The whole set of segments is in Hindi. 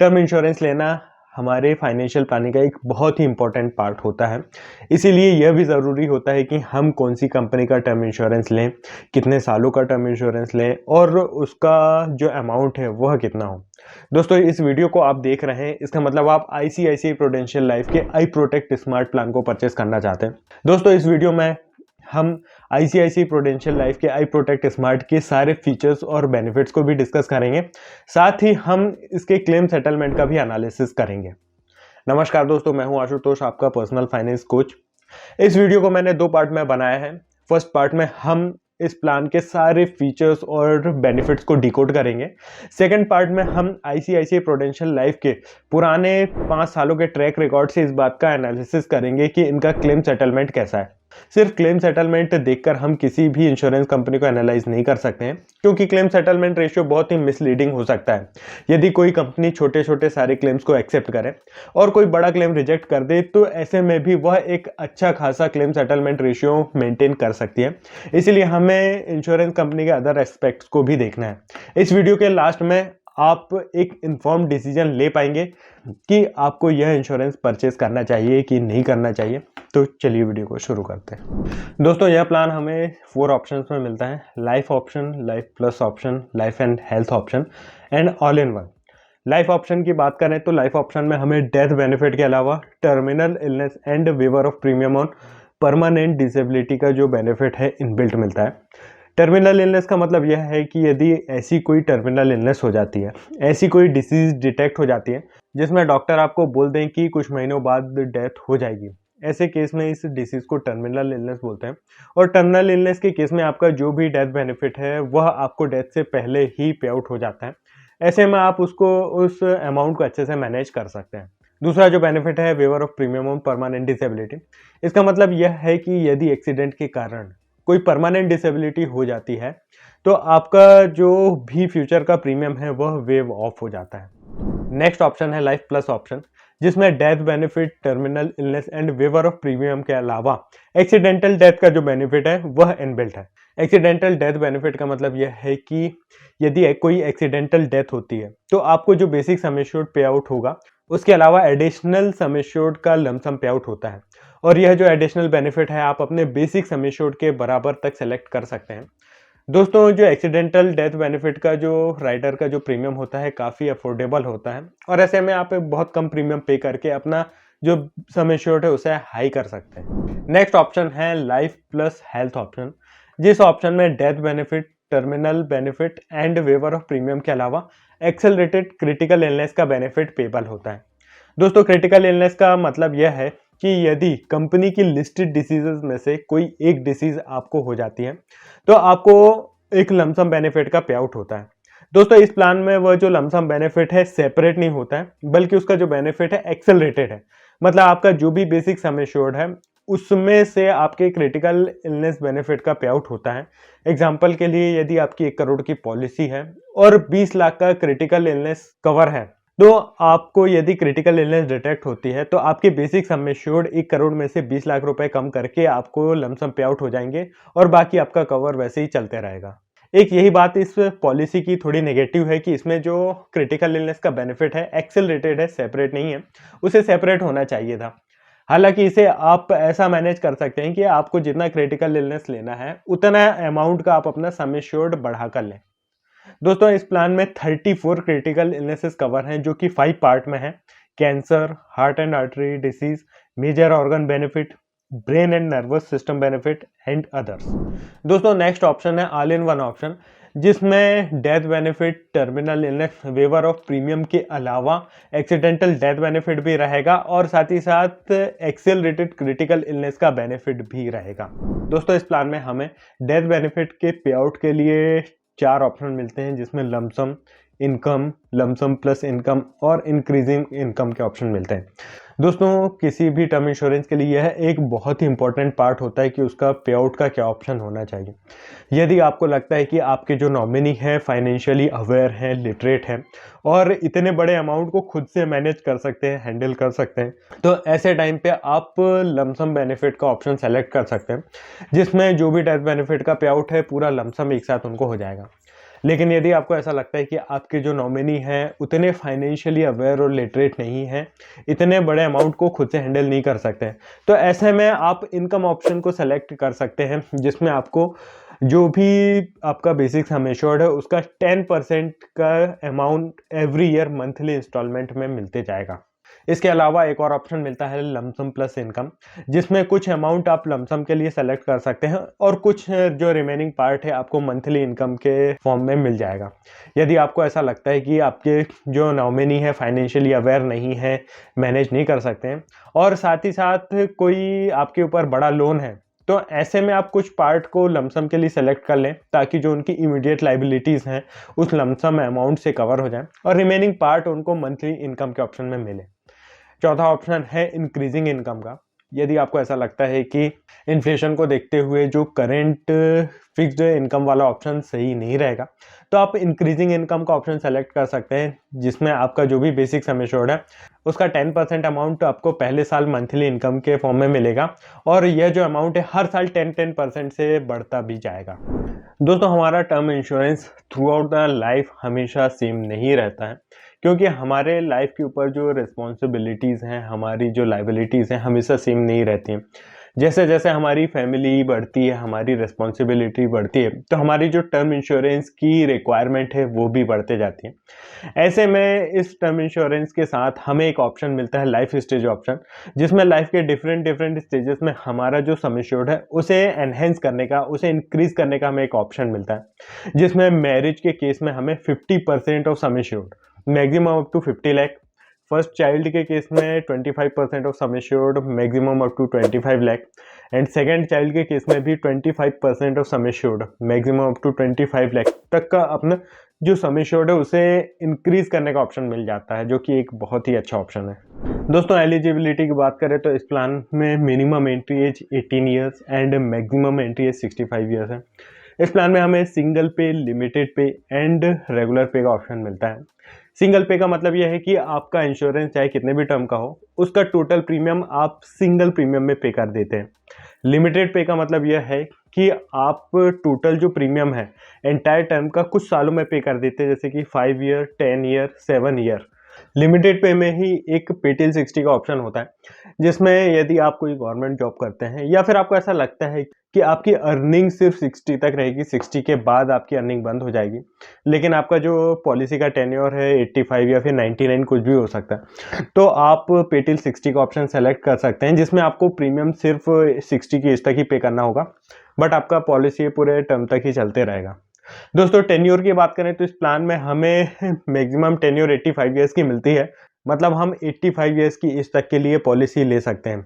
टर्म इंश्योरेंस लेना हमारे फाइनेंशियल प्लानिंग का एक बहुत ही इंपॉर्टेंट पार्ट होता है। इसीलिए यह भी ज़रूरी होता है कि हम कौन सी कंपनी का टर्म इंश्योरेंस लें, कितने सालों का टर्म इंश्योरेंस लें और उसका जो अमाउंट है वह कितना हो। दोस्तों, इस वीडियो को आप देख रहे हैं, इसका मतलब आप आईसीआईसीआई प्रूडेंशियल लाइफ के आई प्रोटेक्ट स्मार्ट प्लान को परचेस करना चाहते हैं। दोस्तों, इस वीडियो में हम आईसीआईसीआई प्रूडेंशियल लाइफ के आई प्रोटेक्ट स्मार्ट के सारे फीचर्स और बेनिफिट्स को भी डिस्कस करेंगे। साथ ही हम इसके क्लेम सेटलमेंट का भी एनालिसिस करेंगे। नमस्कार दोस्तों, मैं हूं आशुतोष, आपका पर्सनल फाइनेंस कोच। इस वीडियो को मैंने 2 पार्ट में बनाया है। फर्स्ट पार्ट में हम इस प्लान के सारे फीचर्स और बेनिफिट्स को डिकोड करेंगे। सेकंड पार्ट में हम आईसीआईसीआई प्रूडेंशियल लाइफ के पुराने 5 सालों के ट्रैक रिकॉर्ड से इस बात का एनालिसिस करेंगे कि इनका क्लेम सेटलमेंट कैसा है। सिर्फ क्लेम सेटलमेंट देखकर हम किसी भी इंश्योरेंस कंपनी को एनालाइज नहीं कर सकते हैं, क्योंकि क्लेम सेटलमेंट रेशियो बहुत ही मिसलीडिंग हो सकता है। यदि कोई कंपनी छोटे छोटे सारे क्लेम्स को एक्सेप्ट करे और कोई बड़ा क्लेम रिजेक्ट कर दे, तो ऐसे में भी वह एक अच्छा खासा क्लेम सेटलमेंट रेशियो मेंटेन कर सकती है। इसीलिए हमें इंश्योरेंस कंपनी के अदर एस्पेक्ट्स को भी देखना है। इस वीडियो के लास्ट में आप एक इन्फॉर्म डिसीजन ले पाएंगे कि आपको यह इंश्योरेंस परचेस करना चाहिए कि नहीं करना चाहिए। तो चलिए वीडियो को शुरू करते हैं। दोस्तों, यह प्लान हमें 4 ऑप्शंस में मिलता है: life option, life plus option, life and health option and all in one. Life option की बात करें तो लाइफ ऑप्शन में हमें डेथ बेनिफिट के अलावा terminal illness and waiver of premium on permanent disability का जो बेनिफिट है इनबिल्ट मिलता है। टर्मिनल इलनेस का मतलब यह है कि यदि ऐसी कोई टर्मिनल इलनेस हो जाती है, ऐसी कोई डिसीज डिटेक्ट हो जाती है जिसमें डॉक्टर आपको बोल दें कि कुछ महीनों बाद डेथ हो जाएगी, ऐसे केस में इस डिसीज को टर्मिनल इलनेस बोलते हैं। और टर्मिनल इलनेस के केस में आपका जो भी डेथ बेनिफिट है वह आपको डेथ से पहले ही पे आउट हो जाता है। ऐसे में आप उस अमाउंट को अच्छे से मैनेज कर सकते हैं। दूसरा जो बेनिफिट है waiver of premium on permanent disability. इसका मतलब यह है कि यदि एक्सीडेंट के कारण कोई परमानेंट डिसेबिलिटी हो जाती है तो आपका जो भी फ्यूचर का प्रीमियम है वह वेव ऑफ हो जाता है। नेक्स्ट ऑप्शन है लाइफ प्लस ऑप्शन, जिसमें death benefit, terminal illness and waiver of premium के अलावा एक्सीडेंटल डेथ का जो बेनिफिट है वह इनबिल्ट है। एक्सीडेंटल डेथ बेनिफिट का मतलब यह है कि यदि कोई एक्सीडेंटल डेथ होती है तो आपको जो बेसिक सम एश्योर्ड पे आउट होगा उसके अलावा एडिशनल सम एश्योर्ड का लमसम पे आउट होता है। और यह जो एडिशनल बेनिफिट है आप अपने बेसिक सम एश्योर्ड के बराबर तक सेलेक्ट कर सकते हैं। दोस्तों, जो एक्सीडेंटल डेथ बेनिफिट का जो राइडर का जो प्रीमियम होता है काफ़ी अफोर्डेबल होता है और ऐसे में आप एक बहुत कम प्रीमियम पे करके अपना जो सम एश्योर्ड है उसे हाई कर सकते हैं। नेक्स्ट ऑप्शन है लाइफ प्लस हेल्थ ऑप्शन, जिस ऑप्शन में death benefit, terminal benefit and waiver of premium के अलावा एक्सेलरेटेड क्रिटिकल इलनेस का बेनिफिट पेबल होता है। दोस्तों, क्रिटिकल इलनेस का मतलब यह है कि यदि कंपनी की लिस्टेड डिसीजेज में से कोई एक डिसीज आपको हो जाती है तो आपको एक लमसम बेनिफिट का पे आउट होता है। दोस्तों, इस प्लान में वह जो लमसम बेनिफिट है सेपरेट नहीं होता है, बल्कि उसका जो बेनिफिट है एक्सेलरेटेड है। मतलब आपका जो भी बेसिक सम एश्योर्ड है उसमें से आपके क्रिटिकल इलनेस बेनिफिट का पे आउट होता है। एग्जाम्पल के लिए, यदि आपकी 1 करोड़ की पॉलिसी है और 20 लाख का क्रिटिकल इलनेस कवर है, तो आपको यदि क्रिटिकल इलनेस डिटेक्ट होती है तो आपके बेसिक सम एश्योर्ड 1 करोड़ में से 20 लाख रुपए कम करके आपको लमसम पे आउट हो जाएंगे और बाकी आपका कवर वैसे ही चलते रहेगा। एक यही बात इस पॉलिसी की थोड़ी नेगेटिव है कि इसमें जो क्रिटिकल इलनेस का बेनिफिट है एक्सेलरेटेड है, सेपरेट नहीं है। उसे सेपरेट होना चाहिए था। हालांकि इसे आप ऐसा मैनेज कर सकते हैं कि आपको जितना क्रिटिकल इलनेस लेना है उतना अमाउंट का आप अपना सम एश्योर्ड बढ़ा कर लें। दोस्तों, इस प्लान में 34 क्रिटिकल इलनेसेस कवर हैं जो कि 5 पार्ट में हैं: cancer, heart and artery disease, major organ benefit, brain and nervous system benefit and others. दोस्तों, नेक्स्ट ऑप्शन है ऑल इन वन ऑप्शन, जिसमें death benefit, terminal illness, waiver of premium के अलावा एक्सीडेंटल डेथ बेनिफिट भी रहेगा और साथ ही साथ एक्सेलरेटेड क्रिटिकल इलनेस का बेनिफिट भी रहेगा। दोस्तों, इस प्लान में हमें डेथ बेनिफिट के पे आउट के लिए 4 ऑप्शन मिलते हैं, जिसमें lump sum, income, lump sum plus income और इंक्रीजिंग इनकम के ऑप्शन मिलते हैं। दोस्तों, किसी भी टर्म इंश्योरेंस के लिए यह एक बहुत ही इंपॉर्टेंट पार्ट होता है कि उसका पे आउट का क्या ऑप्शन होना चाहिए। यदि आपको लगता है कि आपके जो नॉमिनी है फाइनेंशियली अवेयर हैं, लिटरेट हैं और इतने बड़े अमाउंट को खुद से मैनेज कर सकते हैं, हैंडल कर सकते हैं, तो ऐसे टाइम पे आप लमसम बेनिफिट का ऑप्शन सेलेक्ट कर सकते हैं, जिसमें जो भी डेथ बेनिफिट का पे आउट है पूरा लमसम एक साथ उनको हो जाएगा। लेकिन यदि आपको ऐसा लगता है कि आपके जो नॉमिनी हैं उतने फाइनेंशियली अवेयर और लिटरेट नहीं हैं, इतने बड़े अमाउंट को खुद से हैंडल नहीं कर सकते, तो ऐसे में आप इनकम ऑप्शन को सेलेक्ट कर सकते हैं, जिसमें आपको जो भी आपका बेसिक सम एश्योर्ड है उसका 10% का amount every year monthly instalment में मिलते जाएगा। इसके अलावा एक और ऑप्शन मिलता है लमसम प्लस इनकम, जिसमें कुछ अमाउंट आप लमसम के लिए सेलेक्ट कर सकते हैं और कुछ जो रिमेनिंग पार्ट है आपको मंथली इनकम के फॉर्म में मिल जाएगा। यदि आपको ऐसा लगता है कि आपके जो नॉमिनी है फाइनेंशियली अवेयर नहीं है, मैनेज नहीं कर सकते हैं, और साथ ही साथ कोई आपके ऊपर बड़ा लोन है, तो ऐसे में आप कुछ पार्ट को लमसम के लिए सेलेक्ट कर लें ताकि जो उनकी इमीडिएट लाइबिलिटीज़ हैं उस लमसम अमाउंट से कवर हो जाए और रिमेनिंग पार्ट उनको मंथली इनकम के ऑप्शन में मिले। चौथा ऑप्शन है इंक्रीजिंग इनकम का। यदि आपको ऐसा लगता है कि इन्फ्लेशन को देखते हुए जो करंट फिक्स्ड इनकम वाला ऑप्शन सही नहीं रहेगा, तो आप इंक्रीजिंग इनकम का ऑप्शन सेलेक्ट कर सकते हैं, जिसमें आपका जो भी बेसिक सम एश्योर्ड है उसका 10% अमाउंट आपको पहले साल मंथली इनकम के फॉर्म में मिलेगा और यह जो अमाउंट है हर साल 10% से बढ़ता भी जाएगा। दोस्तों, हमारा term insurance through out the life हमेशा सेम नहीं रहता है, क्योंकि हमारे लाइफ के ऊपर जो रिस्पॉन्सिबिलिटीज़ हैं, हमारी जो लाइबिलिटीज़ हैं, हमेशा सेम नहीं रहती हैं। जैसे जैसे हमारी फैमिली बढ़ती है, हमारी रिस्पॉन्सिबिलिटी बढ़ती है, तो हमारी जो टर्म इंश्योरेंस की रिक्वायरमेंट है वो भी बढ़ते जाती है। ऐसे में इस टर्म इंश्योरेंस के साथ हमें एक ऑप्शन मिलता है लाइफ स्टेज ऑप्शन, जिसमें लाइफ के डिफरेंट डिफरेंट स्टेजेस में हमारा जो सम एश्योर्ड है उसे एनहेंस करने का, उसे इंक्रीज करने का हमें एक ऑप्शन मिलता है, जिसमें मैरिज के केस में हमें 50% of sum assured, maximum up to 50 lakh, first child के केस में 25% of sum assured, maximum up to 25 lakh, and second child के केस में भी 25% of sum assured, maximum up to 25 lakh तक का अपना जो सम एश्योर्ड है उसे इंक्रीज करने का ऑप्शन मिल जाता है, जो कि एक बहुत ही अच्छा ऑप्शन है। दोस्तों, एलिजिबिलिटी की बात करें तो इस प्लान में minimum entry age 18 years and maximum entry age 65 years है। इस प्लान में हमें सिंगल पे, लिमिटेड पे एंड रेगुलर पे का ऑप्शन मिलता है। सिंगल पे का मतलब यह है कि आपका इंश्योरेंस चाहे कितने भी टर्म का हो, उसका टोटल प्रीमियम आप सिंगल प्रीमियम में पे कर देते हैं। लिमिटेड पे का मतलब यह है कि आप टोटल जो प्रीमियम है एंटायर टर्म का कुछ सालों में पे कर देते हैं, जैसे कि 5 ईयर, 10 ईयर, 7 ईयर। लिमिटेड पे में ही एक पे टिल 60 का ऑप्शन होता है, जिसमें यदि आप कोई गवर्नमेंट जॉब करते हैं या फिर आपको ऐसा लगता है कि आपकी अर्निंग सिर्फ 60 तक रहेगी, 60 के बाद आपकी अर्निंग बंद हो जाएगी, लेकिन आपका जो पॉलिसी का टेन्योर है 85 या फिर 99 कुछ भी हो सकता है, तो आप पे टिल 60 का ऑप्शन सेलेक्ट कर सकते हैं, जिसमें आपको प्रीमियम सिर्फ 60 की एज तक ही पे करना होगा, बट आपका पॉलिसी पूरे टर्म तक ही चलते रहेगा। दोस्तों, टेन्योर की बात करें तो इस प्लान में हमें मैक्सिमम टेन्योर 85 ईयर्स की मिलती है, मतलब हम 85 ईयर्स की एज तक के लिए पॉलिसी ले सकते हैं।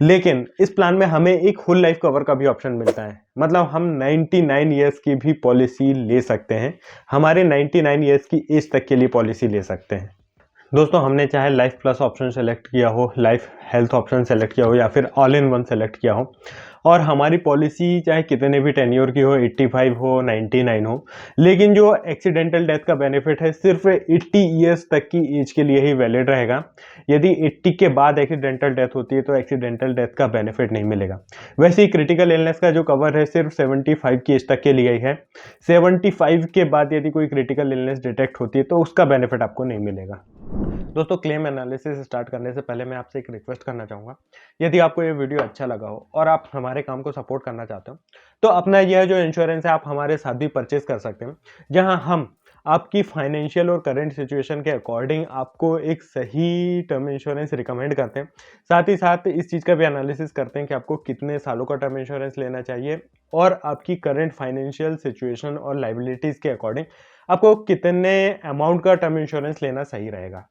लेकिन इस प्लान में हमें एक फुल लाइफ कवर का भी ऑप्शन मिलता है, मतलब हम 99 ईयर्स की भी पॉलिसी ले सकते हैं, हमारे 99 ईयर्स की एज तक के लिए पॉलिसी ले सकते हैं। दोस्तों, हमने चाहे लाइफ प्लस ऑप्शन सेलेक्ट किया हो, लाइफ हेल्थ ऑप्शन सेलेक्ट किया हो या फिर ऑल इन वन सेलेक्ट किया हो, और हमारी पॉलिसी चाहे कितने भी टेन्योर की हो, 85 हो, 99 हो, लेकिन जो एक्सीडेंटल डेथ का बेनिफिट है सिर्फ 80 ईयर्स तक की एज के लिए ही वैलिड रहेगा। यदि 80 के बाद एक्सीडेंटल डेथ होती है तो एक्सीडेंटल डेथ का बेनिफिट नहीं मिलेगा। वैसे ही क्रिटिकल इलनेस का जो कवर है सिर्फ 75 की एज तक के लिए ही है। 75 के बाद यदि कोई क्रिटिकल इलनेस डिटेक्ट होती है तो उसका बेनिफिट आपको नहीं मिलेगा। दोस्तों, क्लेम एनालिसिस स्टार्ट करने से पहले मैं आपसे एक रिक्वेस्ट करना चाहूँगा, यदि आपको ये वीडियो अच्छा लगा हो और आप हमारे काम को सपोर्ट करना चाहते हो, तो अपना यह जो इंश्योरेंस है आप हमारे साथ भी परचेज कर सकते हैं, जहां हम आपकी फाइनेंशियल और करंट सिचुएशन के अकॉर्डिंग आपको एक सही टर्म इंश्योरेंस रिकमेंड करते हैं। साथ ही साथ इस चीज़ का भी एनालिसिस करते हैं कि आपको कितने सालों का टर्म इंश्योरेंस लेना चाहिए और आपकी करंट फाइनेंशियल सिचुएशन और लाइबिलिटीज़ के अकॉर्डिंग आपको कितने अमाउंट का टर्म इंश्योरेंस लेना सही रहेगा।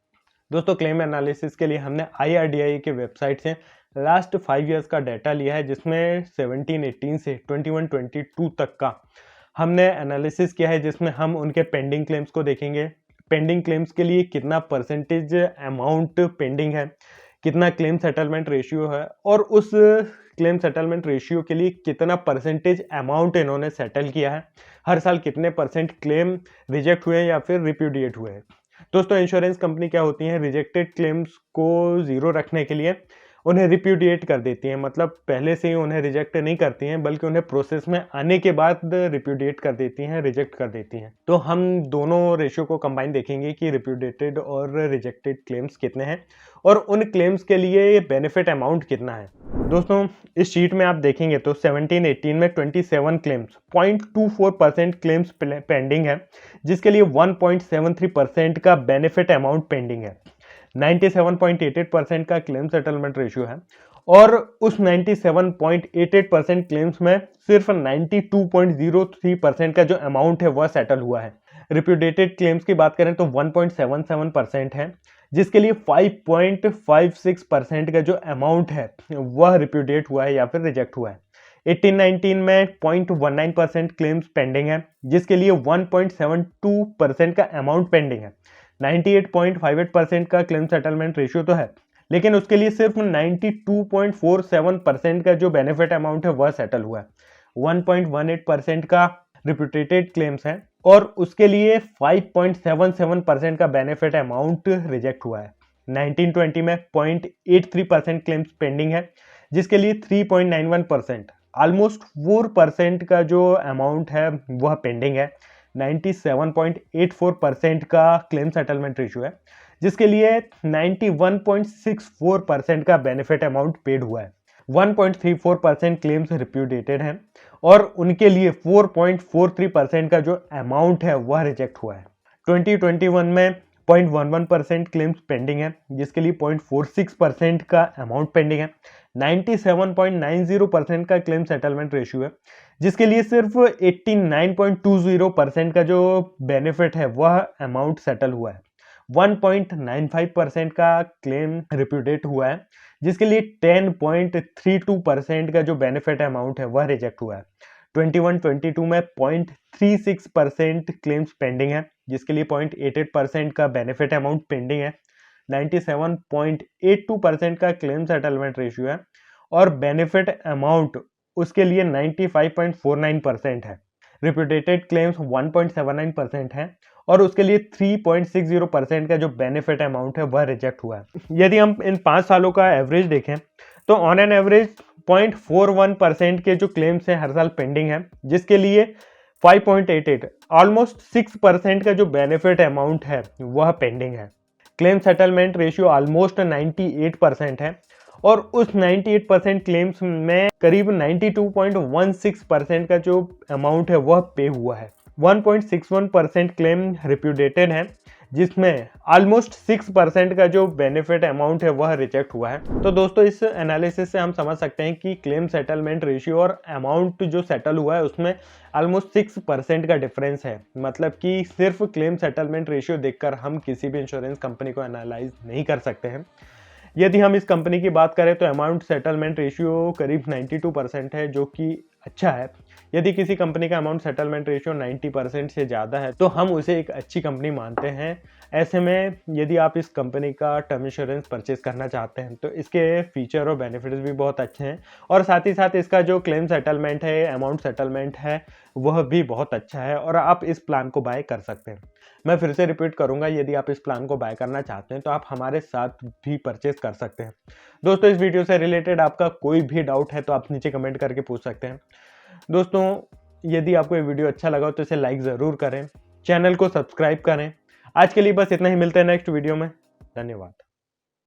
दोस्तों, क्लेम एनालिसिस के लिए हमने IRDAI के वेबसाइट से लास्ट 5 ईयर्स का डाटा लिया है, जिसमें 17-18 से 21-22 तक का हमने एनालिसिस किया है, जिसमें हम उनके पेंडिंग क्लेम्स को देखेंगे, पेंडिंग क्लेम्स के लिए कितना परसेंटेज अमाउंट पेंडिंग है, कितना क्लेम सेटलमेंट रेशियो है और उस क्लेम सेटलमेंट रेशियो के लिए कितना परसेंटेज अमाउंट इन्होंने सेटल किया है, हर साल कितने परसेंट क्लेम रिजेक्ट हुए या फिर रिप्यूडिएट हुए हैं। दोस्तों, इंश्योरेंस कंपनी क्या होती हैं, रिजेक्टेड क्लेम्स को ज़ीरो रखने के लिए उन्हें रिप्यूडिएट कर देती हैं, मतलब पहले से ही उन्हें रिजेक्ट नहीं करती हैं बल्कि उन्हें प्रोसेस में आने के बाद रिप्यूडिएट कर देती हैं, रिजेक्ट कर देती हैं। तो हम दोनों रेशियो को कंबाइन देखेंगे कि रिप्यूडिएटेड और रिजेक्टेड क्लेम्स कितने हैं और उन क्लेम्स के लिए बेनिफिट अमाउंट कितना है। दोस्तों इस शीट में आप देखेंगे तो 17-18 में 27 क्लेम्स 0.24% क्लेम्स पेंडिंग है, जिसके लिए 1.73% का बेनिफिट अमाउंट पेंडिंग है। 97.88% का क्लेम सेटलमेंट रेशियो है और उस 97.88% क्लेम्स में सिर्फ 92.03% का जो अमाउंट है वह सेटल हुआ है। रिप्यूडेटेड क्लेम्स की बात करें तो 1.77% है, जिसके लिए 5.56% का जो अमाउंट है वह रिप्यूडेट हुआ है या फिर रिजेक्ट हुआ है। 18-19 में 0.19% क्लेम्स पेंडिंग है, जिसके लिए 1.72% का अमाउंट पेंडिंग है। 98.58% का क्लेम सेटलमेंट रेशियो तो है, लेकिन उसके लिए सिर्फ 92.47% का जो बेनिफिट अमाउंट है वह सेटल हुआ है। 1.18% का रिप्यूटेटेड क्लेम्स है और उसके लिए 5.77% का बेनिफिट अमाउंट रिजेक्ट हुआ है। 19-20 में 0.83% क्लेम्स पेंडिंग है, जिसके लिए 3.91% ऑलमोस्ट 4% का जो अमाउंट है वह पेंडिंग है। 97.84% का क्लेम सेटलमेंट रेशियो है, जिसके लिए 91.64% का बेनिफिट अमाउंट पेड हुआ है। 1.34% क्लेम्स रिप्यूडेटेड हैं और उनके लिए 4.43% का जो अमाउंट है वह रिजेक्ट हुआ है। 2021 में 0.11% क्लेम्स पेंडिंग है, जिसके लिए 0.46% का अमाउंट पेंडिंग है। 97.90% का क्लेम सेटलमेंट रेशियो है, जिसके लिए सिर्फ 89.20% का जो बेनिफिट है वह अमाउंट सेटल हुआ है। 1.95% का क्लेम रिप्यूडेट हुआ है, जिसके लिए 10.32% का जो बेनिफिट अमाउंट है वह रिजेक्ट हुआ है। 21-22 में 0.36% क्लेम्स पेंडिंग है, जिसके लिए 0.88% का बेनिफिट अमाउंट पेंडिंग है। 97.82% का क्लेम सेटलमेंट रेशियो है और बेनिफिट अमाउंट उसके लिए 95.49% है। रिप्यूटेटेड क्लेम्स 1.79% है और उसके लिए 3.60% का जो बेनिफिट अमाउंट है वह रिजेक्ट हुआ है। यदि हम इन 5 सालों का एवरेज देखें तो ऑन एन एवरेज 0.41% के जो क्लेम्स हैं हर साल पेंडिंग है, जिसके लिए 5.88 ऑलमोस्ट 6% का जो बेनिफिट अमाउंट है वह पेंडिंग है। क्लेम सेटलमेंट रेशियो ऑलमोस्ट 98% है और उस 98% क्लेम्स में करीब 92.16% का जो अमाउंट है वह पे हुआ है। 1.61% क्लेम रिप्यूडेटेड है, जिसमें ऑलमोस्ट 6% का जो बेनिफिट अमाउंट है वह रिजेक्ट हुआ है। तो दोस्तों इस एनालिसिस से हम समझ सकते हैं कि क्लेम सेटलमेंट रेशियो और अमाउंट जो सेटल हुआ है उसमें ऑलमोस्ट 6% का डिफरेंस है। मतलब कि सिर्फ क्लेम सेटलमेंट रेशियो देखकर हम किसी भी इंश्योरेंस कंपनी को एनालाइज नहीं कर सकते हैं। यदि हम इस कंपनी की बात करें तो अमाउंट सेटलमेंट रेशियो करीब 92% है, जो कि अच्छा है। यदि किसी कंपनी का अमाउंट सेटलमेंट रेशियो 90% से ज़्यादा है तो हम उसे एक अच्छी कंपनी मानते हैं। ऐसे में यदि आप इस कंपनी का टर्म इंश्योरेंस परचेज करना चाहते हैं तो इसके फीचर और बेनिफिट्स भी बहुत अच्छे हैं और साथ ही साथ इसका जो क्लेम सेटलमेंट है, अमाउंट सेटलमेंट है, वह भी बहुत अच्छा है और आप इस प्लान को बाय कर सकते हैं। मैं फिर से रिपीट करूंगा, यदि आप इस प्लान को बाय करना चाहते हैं तो आप हमारे साथ भी परचेज कर सकते हैं। दोस्तों इस वीडियो से रिलेटेड आपका कोई भी डाउट है तो आप नीचे कमेंट करके पूछ सकते हैं। दोस्तों यदि आपको ये वीडियो अच्छा लगा तो इसे लाइक ज़रूर करें, चैनल को सब्सक्राइब करें। आज के लिए बस इतना ही, मिलते हैं नेक्स्ट वीडियो में। धन्यवाद।